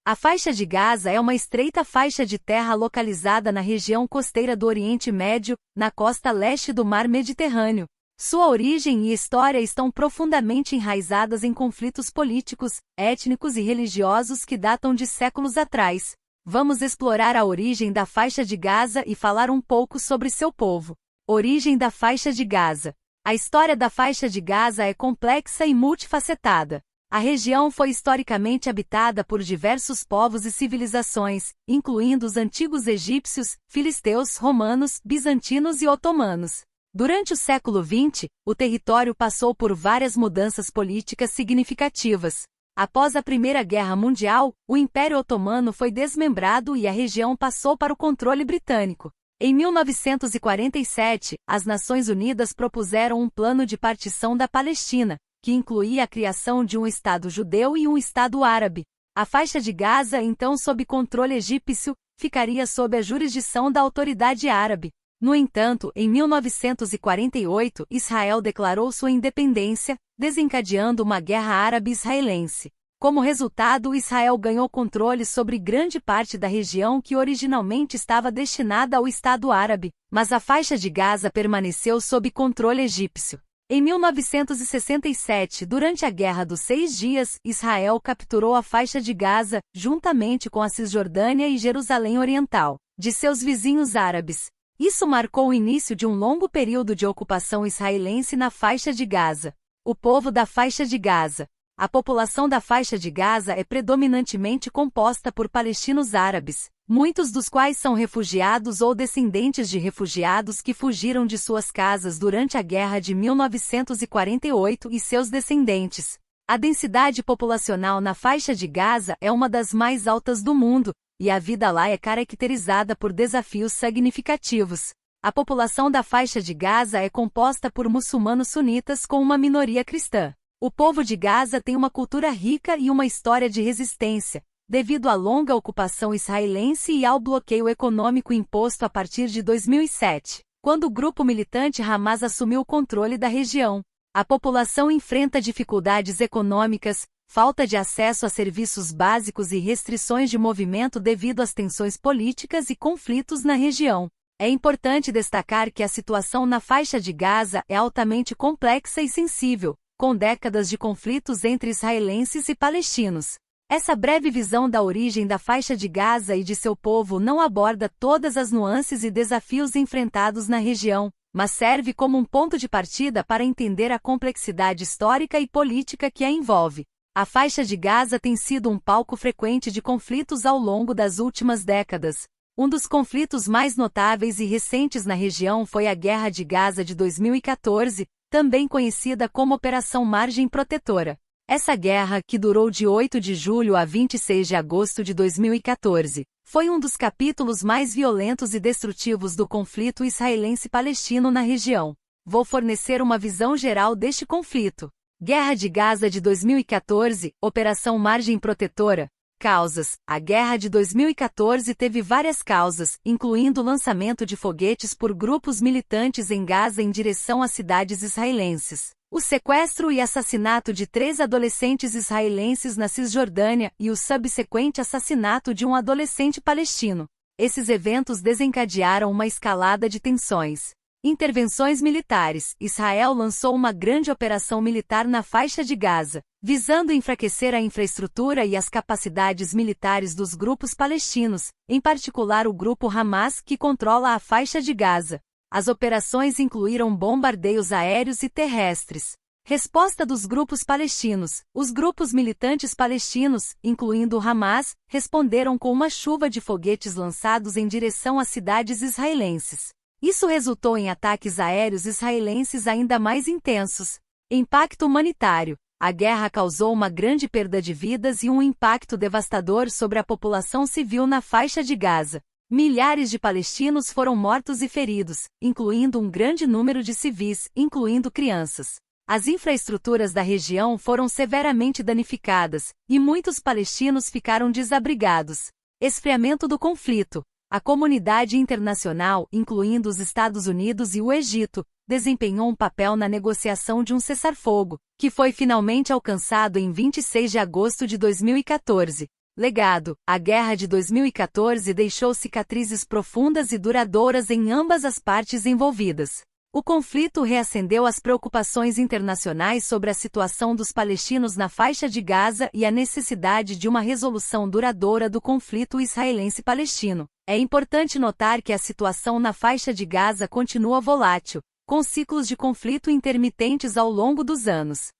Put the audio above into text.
A faixa de Gaza é uma estreita faixa de terra localizada na região costeira do Oriente Médio, na costa leste do Mar Mediterrâneo. Sua origem e história estão profundamente enraizadas em conflitos políticos, étnicos e religiosos que datam de séculos atrás. Vamos explorar a origem da faixa de Gaza e falar um pouco sobre seu povo. Origem da faixa de Gaza. A história da faixa de Gaza é complexa e multifacetada. A região foi historicamente habitada por diversos povos e civilizações, incluindo os antigos egípcios, filisteus, romanos, bizantinos e otomanos. Durante o século XX, o território passou por várias mudanças políticas significativas. Após a Primeira Guerra Mundial, o Império Otomano foi desmembrado e a região passou para o controle britânico. Em 1947, as Nações Unidas propuseram um plano de partição da Palestina, que incluía a criação de um Estado judeu e um Estado árabe. A faixa de Gaza, então sob controle egípcio, ficaria sob a jurisdição da autoridade árabe. No entanto, em 1948, Israel declarou sua independência, desencadeando uma guerra árabe-israelense. Como resultado, Israel ganhou controle sobre grande parte da região que originalmente estava destinada ao Estado árabe, mas a faixa de Gaza permaneceu sob controle egípcio. Em 1967, durante a Guerra dos 6 Dias, Israel capturou a faixa de Gaza, juntamente com a Cisjordânia e Jerusalém Oriental, de seus vizinhos árabes. Isso marcou o início de um longo período de ocupação israelense na faixa de Gaza. O povo da faixa de Gaza. A população da faixa de Gaza é predominantemente composta por palestinos árabes, muitos dos quais são refugiados ou descendentes de refugiados que fugiram de suas casas durante a Guerra de 1948 e seus descendentes. A densidade populacional na faixa de Gaza é uma das mais altas do mundo, e a vida lá é caracterizada por desafios significativos. A população da faixa de Gaza é composta por muçulmanos sunitas com uma minoria cristã. O povo de Gaza tem uma cultura rica e uma história de resistência, devido à longa ocupação israelense e ao bloqueio econômico imposto a partir de 2007, quando o grupo militante Hamas assumiu o controle da região. A população enfrenta dificuldades econômicas, falta de acesso a serviços básicos e restrições de movimento devido às tensões políticas e conflitos na região. É importante destacar que a situação na faixa de Gaza é altamente complexa e sensível, com décadas de conflitos entre israelenses e palestinos. Essa breve visão da origem da faixa de Gaza e de seu povo não aborda todas as nuances e desafios enfrentados na região, mas serve como um ponto de partida para entender a complexidade histórica e política que a envolve. A faixa de Gaza tem sido um palco frequente de conflitos ao longo das últimas décadas. Um dos conflitos mais notáveis e recentes na região foi a Guerra de Gaza de 2014, também conhecida como Operação Margem Protetora. Essa guerra, que durou de 8 de julho a 26 de agosto de 2014, foi um dos capítulos mais violentos e destrutivos do conflito israelense-palestino na região. Vou fornecer uma visão geral deste conflito. Guerra de Gaza de 2014, Operação Margem Protetora. Causas. A Guerra de 2014 teve várias causas, incluindo o lançamento de foguetes por grupos militantes em Gaza em direção às cidades israelenses, o sequestro e assassinato de 3 adolescentes israelenses na Cisjordânia e o subsequente assassinato de um adolescente palestino. Esses eventos desencadearam uma escalada de tensões. Intervenções militares. Israel lançou uma grande operação militar na faixa de Gaza, visando enfraquecer a infraestrutura e as capacidades militares dos grupos palestinos, em particular o grupo Hamas, que controla a faixa de Gaza. As operações incluíram bombardeios aéreos e terrestres. Resposta dos grupos palestinos. Os grupos militantes palestinos, incluindo o Hamas, responderam com uma chuva de foguetes lançados em direção às cidades israelenses. Isso resultou em ataques aéreos israelenses ainda mais intensos. Impacto humanitário. A guerra causou uma grande perda de vidas e um impacto devastador sobre a população civil na faixa de Gaza. Milhares de palestinos foram mortos e feridos, incluindo um grande número de civis, incluindo crianças. As infraestruturas da região foram severamente danificadas, e muitos palestinos ficaram desabrigados. Esfriamento do conflito. A comunidade internacional, incluindo os Estados Unidos e o Egito, desempenhou um papel na negociação de um cessar-fogo, que foi finalmente alcançado em 26 de agosto de 2014. Legado: a guerra de 2014 deixou cicatrizes profundas e duradouras em ambas as partes envolvidas. O conflito reacendeu as preocupações internacionais sobre a situação dos palestinos na faixa de Gaza e a necessidade de uma resolução duradoura do conflito israelense-palestino. É importante notar que a situação na faixa de Gaza continua volátil, com ciclos de conflito intermitentes ao longo dos anos.